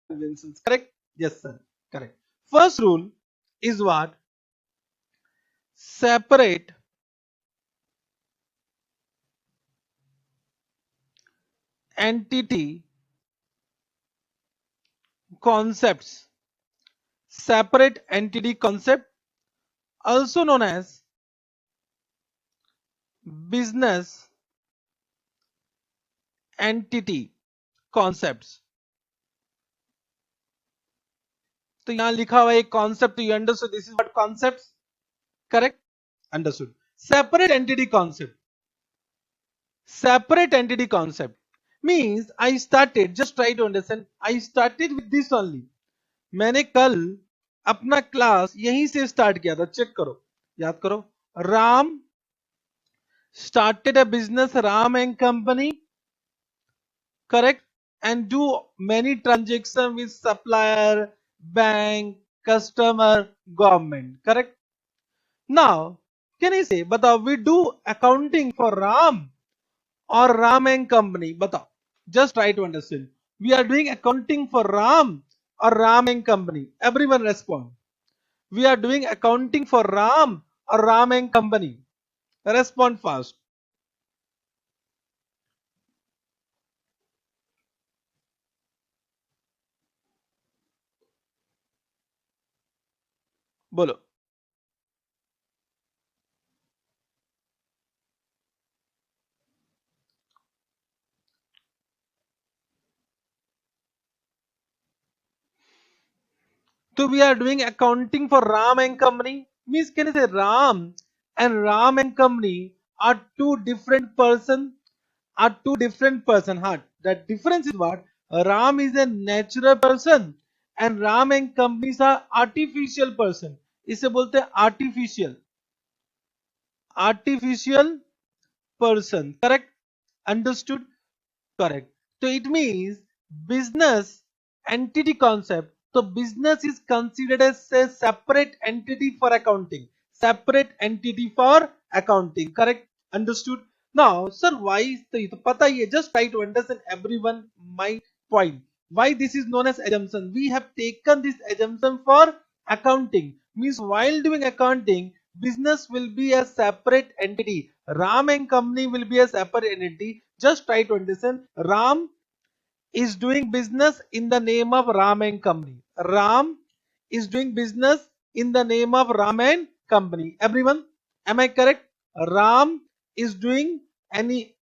conventions. Correct? Yes, sir. Correct. First rule is what? Separate entity concepts. Separate entity concept, also known as business entity concepts. तो यहां लिखा हुआ है concept. You understood this is what concepts? Correct? Understood. Separate entity concept. Separate entity concept means I started, just try to understand, I started with this only. मैंने कल अपना class यहीं से स्टार्ट किया था. चेक करो, याद करो. Ram started a business, Ram and company, correct, and do many transactions with supplier, bank, customer, government, correct. Now can I say, बताओ, we do accounting for Ram or Ram and company? बताओ, just try to understand. We are doing accounting for Ram or Ram and company? Everyone respond. We are doing accounting for Ram or Ram and company? Respond fast. बोलो. So we are doing accounting for Ram and company. Means can I say Ram and company are two different person? Are two different person. Huh? The difference is what? Ram is a natural person and Ram and companies are artificial person. इसे बोलते हैं artificial. Artificial person. Correct? Understood? Correct. So it means business entity concept. So business is considered as a separate entity for accounting. Separate entity for accounting. Correct? Understood? Now, sir, why is the pata hai? Just try to understand everyone my point. Why this is known as assumption? We have taken this assumption for accounting. Means while doing accounting, business will be a separate entity. Ram and company will be a separate entity. Just try to understand. Ram is doing business in the name of Ram and company. Ram is doing business in the name of Ram and company. Everyone, am I correct? Ram is doing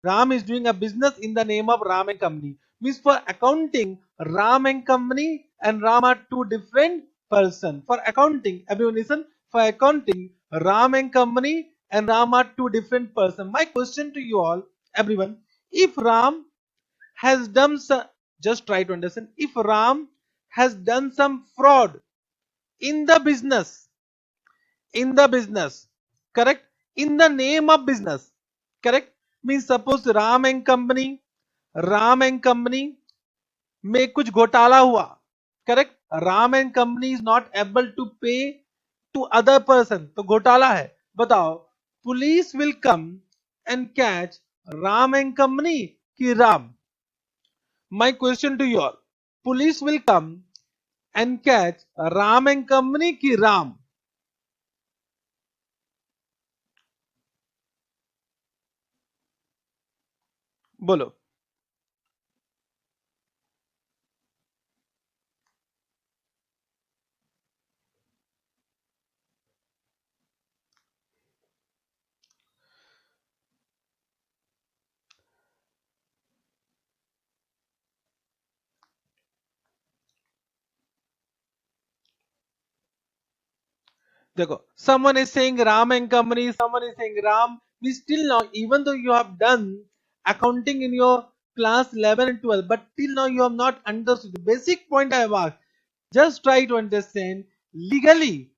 Ram is doing a business in the name of Ram and company. Means for accounting, Ram and company and Ram are two different person. For accounting, everyone listen. For accounting, Ram and company and Ram are two different person. My question to you all, everyone, if Ram has done some, just try to understand, if Ram has done some fraud in the business, in the business, correct, in the name of business, correct, means suppose Ram and company में कुछ घोटाला हुआ, correct, Ram and company is not able to pay to other person, तो घोटाला है. बताओ, police will come and catch Ram and company की Ram? My question to you all, police will come and catch Ram and company ki Ram? बोलो. देखो, someone is saying Ram and company, someone is saying Ram. We still now, even though you have done accounting in your class 11 and 12, but till now you have not understood the basic point I have asked. Just try to understand. Legally,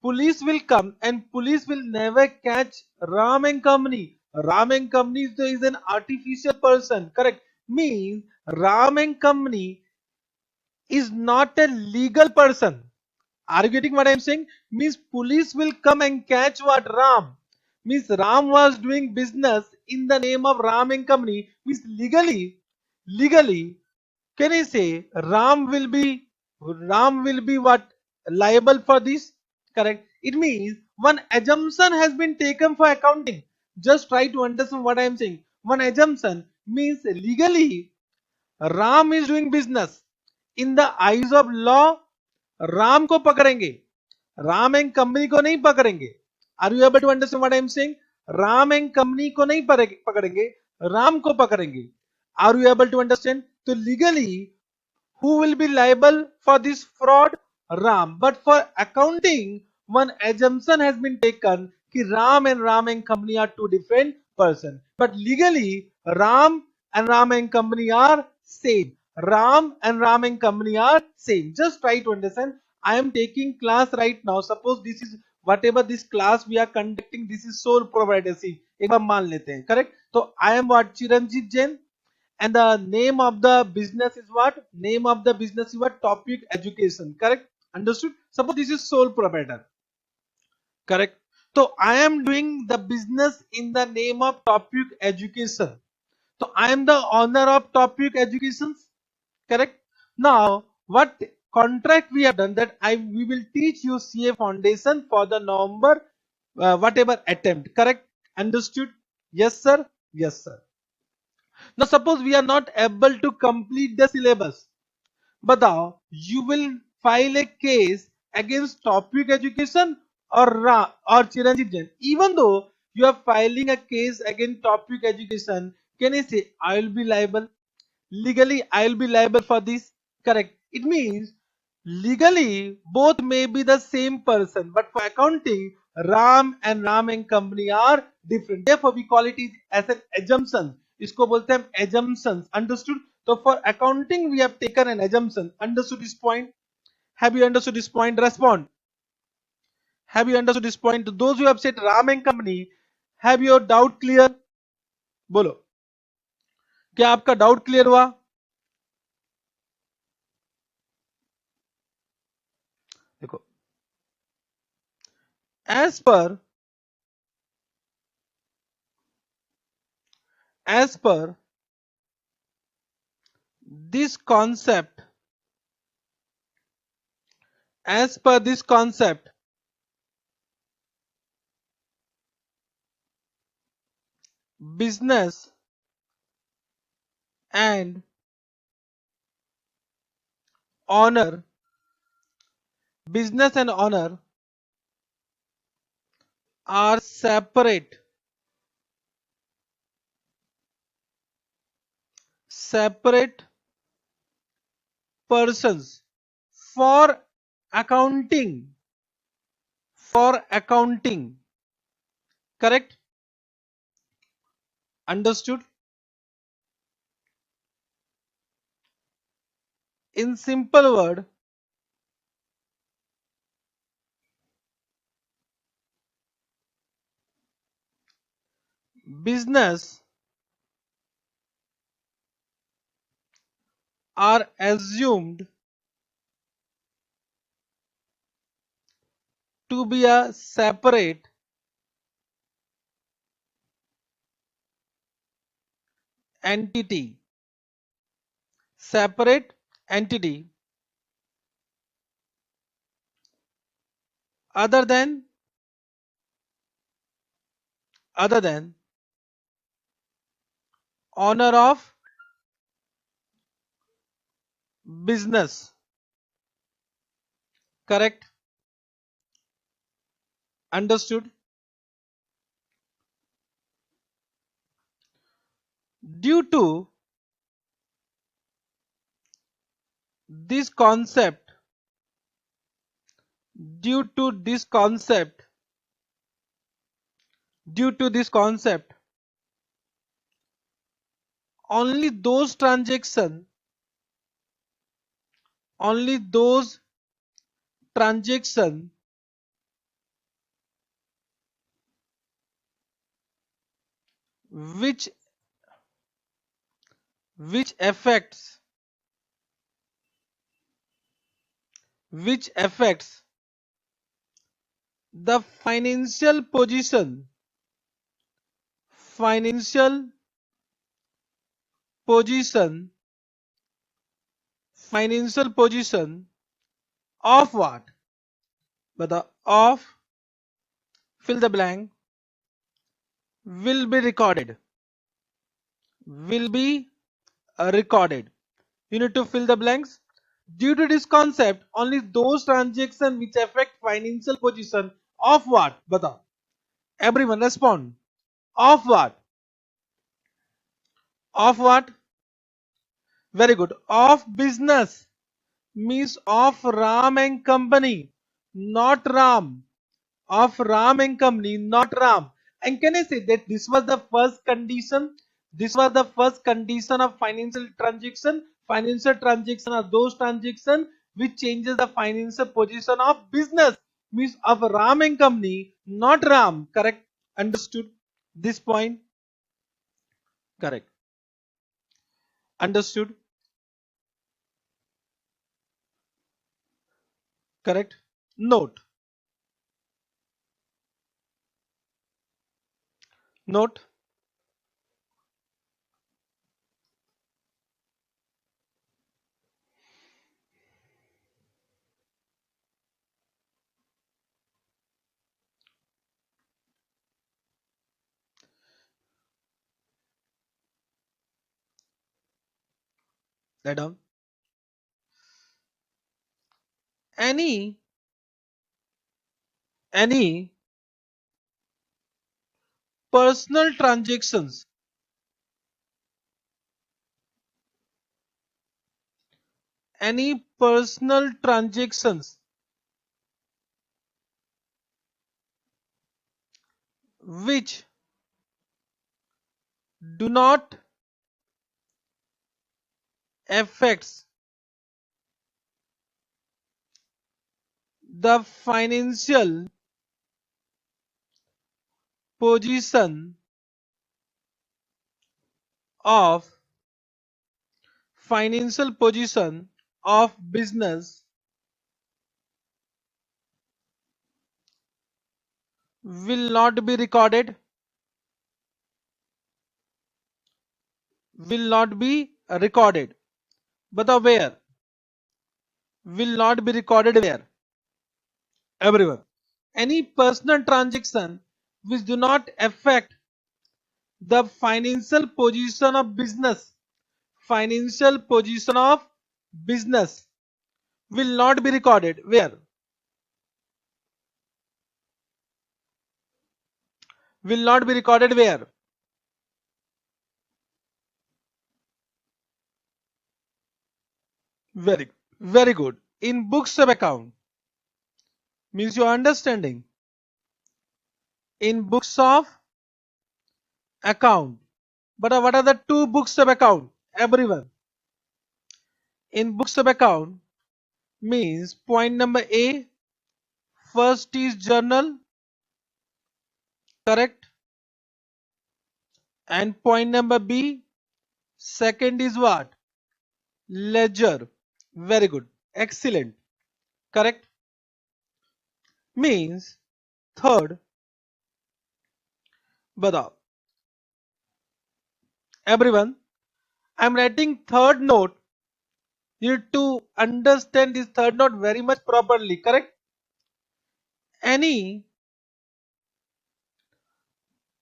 police will come and police will never catch Ram and company. Ram and company is an artificial person, correct? Means Ram and company is not a legal person. Are you getting what I am saying? Means police will come and catch what? Ram. Means Ram was doing business in the name of Ram and company. Means legally, Can I say Ram will be what? Liable for this? Correct. It means one assumption has been taken for accounting. Just try to understand what I am saying. One assumption means legally Ram is doing business. In the eyes of law, Ram को पकड़ेंगे, Ram and company को नहीं पकड़ेंगे. Are you able to understand what I am saying? Ram and company को नहीं पकड़ेंगे, राम को पकड़ेंगे. Are you able to understand? तो legally who will be liable for this fraud? Ram. But for accounting, one assumption has been taken कि Ram and company are two different persons. But legally, Ram and company are same. Ram and company are same. Just try to understand. I am taking class right now. Suppose this is whatever this class we are conducting, this is sole proprietorship. एक बार मान लेते हैं, correct? तो I am what? Chiranjeev Jain. And the name of the business is what? Name of the business is what? Topic education. Correct? Understood? Suppose this is sole proprietor. Correct? So I am doing the business in the name of topic education. So I am the owner of topic education. Correct? Now what contract we have done, that we will teach you CA foundation for the November whatever attempt. Correct? Understood? Yes sir. Yes sir. Now suppose we are not able to complete the syllabus. बताओ, you will file a case against topic education or Chiranjeev Jain. Even though you are filing a case against topic education, can you say I will be liable? Legally, I will be liable for this. Correct. It means legally both may be the same person, but for accounting, Ram and company are different. Therefore, we call it as an assumption. इसको बोलते हैं assumptions. Understood? So for accounting, we have taken an assumption. Understood this point? Have you understood this point? Respond. Have you understood this point? To those who have said Ram and company, have your doubt clear? बोलो, क्या आपका doubt clear हुआ? देखो, as per this concept, business and honor are separate persons for accounting. Correct? Understood? In simple word, business are assumed to be a separate entity other than owner of business. Correct? Understood? Due to this concept, only those transactions which affects the financial position financial position of what? But of fill the blank will be recorded. Will be recorded. You need to fill the blanks. Due to this concept, only those transactions which affect financial position of what? Bata. Everyone respond. Of what? Of what? Very good. Of business means of Ram and company, not Ram. Of Ram and company, not Ram. And can I say that this was the first condition? This was the first condition of financial transaction. Financial transaction are those transactions which changes the financial position of business. Means of Ram and company, not Ram. Correct? Understood? This point? Correct. Understood? Correct? Note. Note. Write down. Any personal transactions, any personal transactions which do not affects the financial position of business will not be recorded, will not be recorded. But where? Will not be recorded where? Everyone. Any personal transaction which do not affect the financial position of business, financial position of business will not be recorded where? Will not be recorded where? Very good. In books of account means your understanding. In books of account. But what are the two books of account? Everyone. In books of account means point number A, first is journal, correct? And point number B, second is what? Ledger. Very good. Excellent. Correct? Means third. Badao. Everyone, I am writing third note. You need to understand this third note very much properly. Correct? Any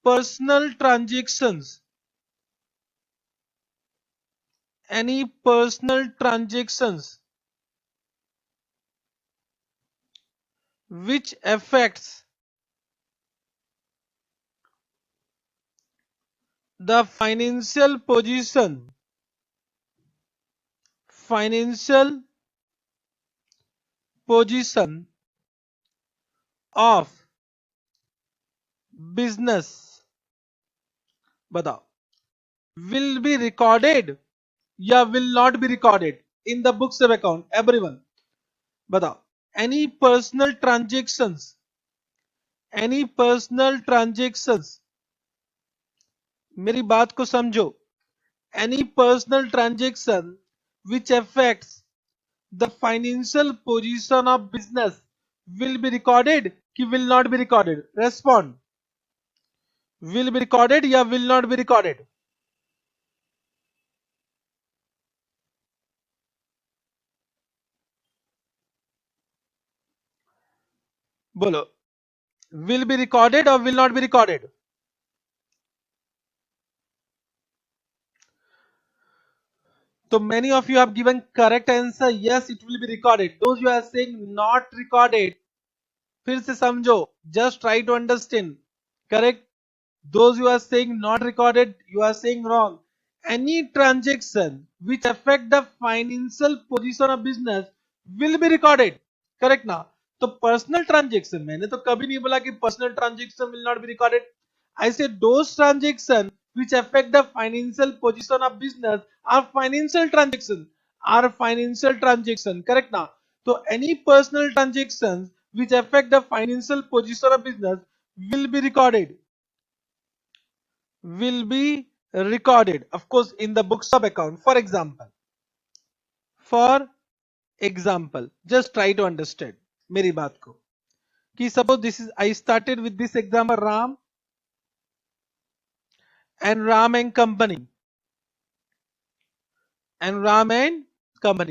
personal transactions, any personal transactions which affects the financial position of business बताओ will be recorded या will not be recorded in the books of account. Everyone बताओ any personal transactions मेरी बात को समझो. Any personal transaction which affects the financial position of business will be recorded कि will not be recorded? Respond. Will be recorded या will not be recorded? बोलो, will be recorded or will not be recorded? So many of you have given correct answer. Yes, it will be recorded. Those you are saying not recorded, फिर से समझो. Just try to understand. Correct. Those you are saying not recorded, you are saying wrong. Any transaction which affect the financial position of business will be recorded. Correct ना? तो personal transaction, मैंने तो कभी नहीं बोला कि personal transaction will not be recorded. I said those transactions which affect the financial position of business are financial transaction. Are financial transaction. Correct ना? So any personal transactions which affect the financial position of business will be recorded. Will be recorded, of course, in the books of account. For example, just try to understand मेरी बात को कि suppose this is, I started with this example, Ram and company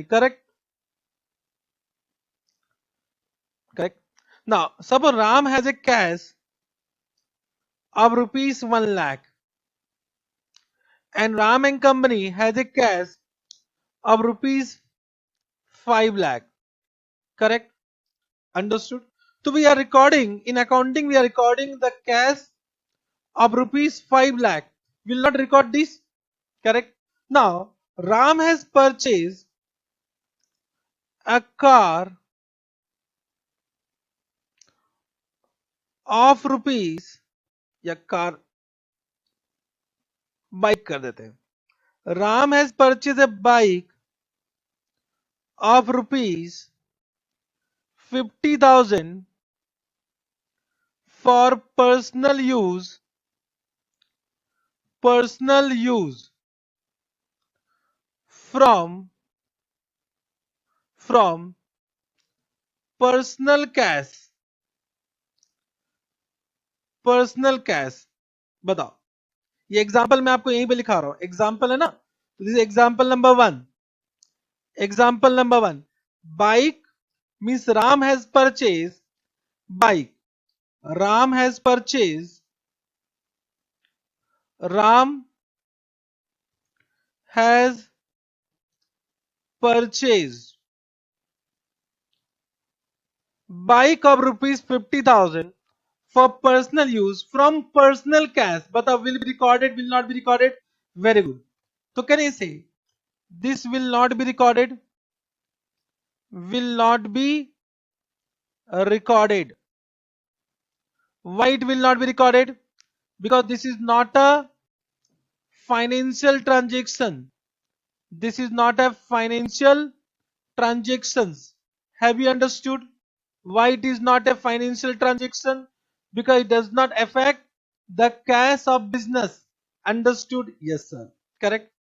correct. Now suppose Ram has a cash of rupees 1 lakh and Ram and company has a cash of rupees 5 lakh, correct? Understood? So we are recording, in accounting we are recording the cash of rupees 5 lakh. Will not record this, correct? Now Ram has purchased a car of rupees, या car bike कर देते हैं. Ram has purchased a bike of rupees 50,000 for personal use from personal cash. बताओ, ये example मैं आपको यहीं पे लिखा रहा हूं, एग्जाम्पल है ना. तो this example number one. Bike means Ram has purchased bike. Ram has purchased bike of rupees 50,000 for personal use from personal cash. But will be recorded, will not be recorded? Very good. So can I say this will not be recorded? Will not be recorded. Why it will not be recorded? Because this is not a financial transaction. This is not a financial transactions. Have you understood why it is not a financial transaction? Because it does not affect the cash of business. Understood? Yes sir. Correct.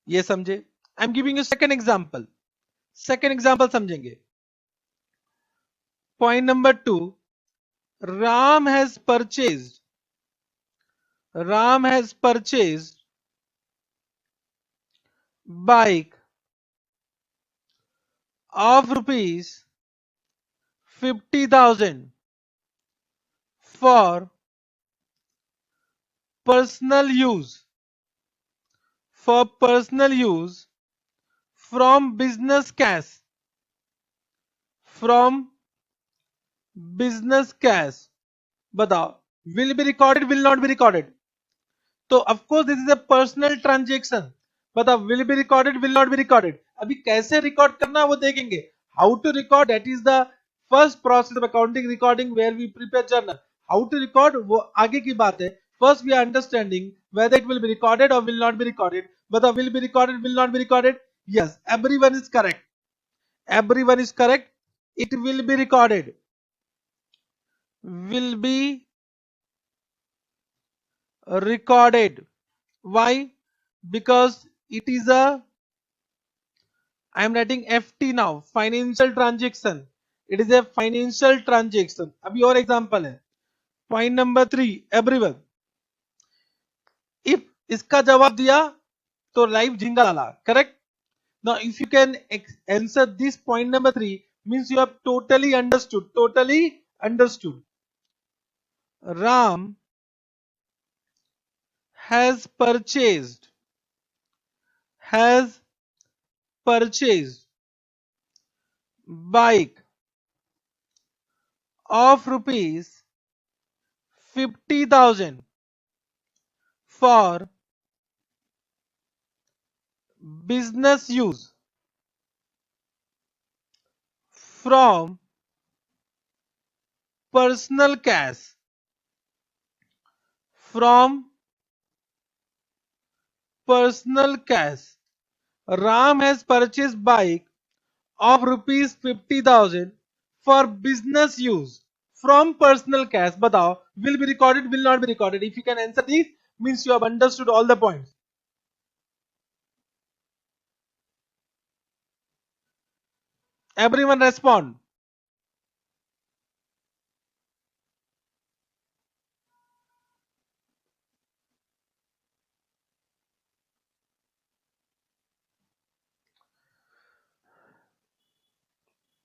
ये समझे. I am giving you second example. Second example समझेंगे. Point number 2. Ram has purchased bike of rupees 50,000 for personal use from business cash. बताओ, will be recorded, will not be recorded? तो of course this is a personal transaction. बताओ, will be recorded, will not be recorded? अभी कैसे record करना वो देखेंगे. How to record, that is the first process of accounting recording where we prepare journal. How to record वो आगे की बात है. First we are understanding whether it will be recorded or will not be recorded. बताओ, will be recorded, will not be recorded? Yes, everyone is correct. It will be recorded. Will be recorded. Why? Because it is a, I am writing FT now, financial transaction. It is a financial transaction. अभी और example है. Point number 3, everyone. If इसका जवाब दिया तो live झिंगा डाला. Correct? Now if you can answer this point number 3 means you have totally understood. Totally understood. Ram has purchased bike of rupees 50,000 for business use from personal cash. From personal cash. Ram has purchased bike of rupees 50,000 for business use from personal cash. Batao, will be recorded, will not be recorded. If you can answer this, means you have understood all the points. Everyone respond.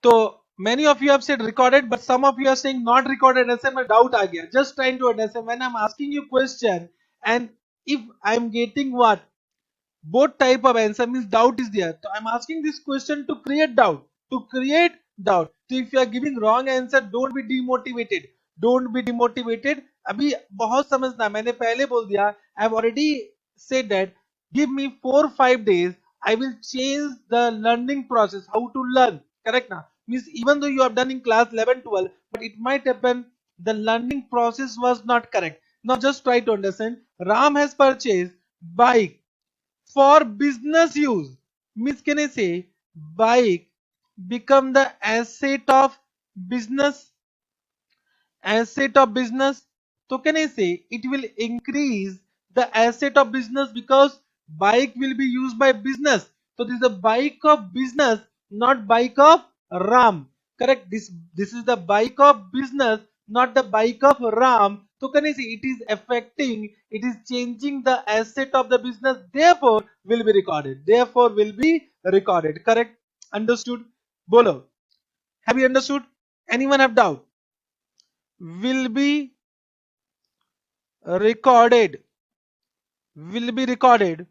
So many of you have said recorded, but some of you are saying not recorded. ऐसे में doubt आ गया. Just trying to understand when I'm asking you question, and if I'm getting what both type of answer, means doubt is there. So I'm asking this question to create doubt. To create doubt. So if you are giving wrong answer, don't be demotivated. Don't be demotivated. अभी बहुत समझना, मैंने पहले बोल दिया. I've already said that. Give me 4-5 days. I will change the learning process. How to learn. Correct now. Means even though you have done in class 11, 12, but it might happen the learning process was not correct. Now just try to understand. Ram has purchased bike for business use. Means can I say bike become the business asset of business? So can I say it will increase the asset of business because bike will be used by business. So this is a bike of business, not bike of Ram. Correct? This is the bike of business, not the bike of Ram. So can I say it is affecting, it is changing the asset of the business, therefore will be recorded. Therefore will be recorded. Correct? Understood? Bolo. Have you understood? Anyone have doubt? Will be recorded. Will be recorded.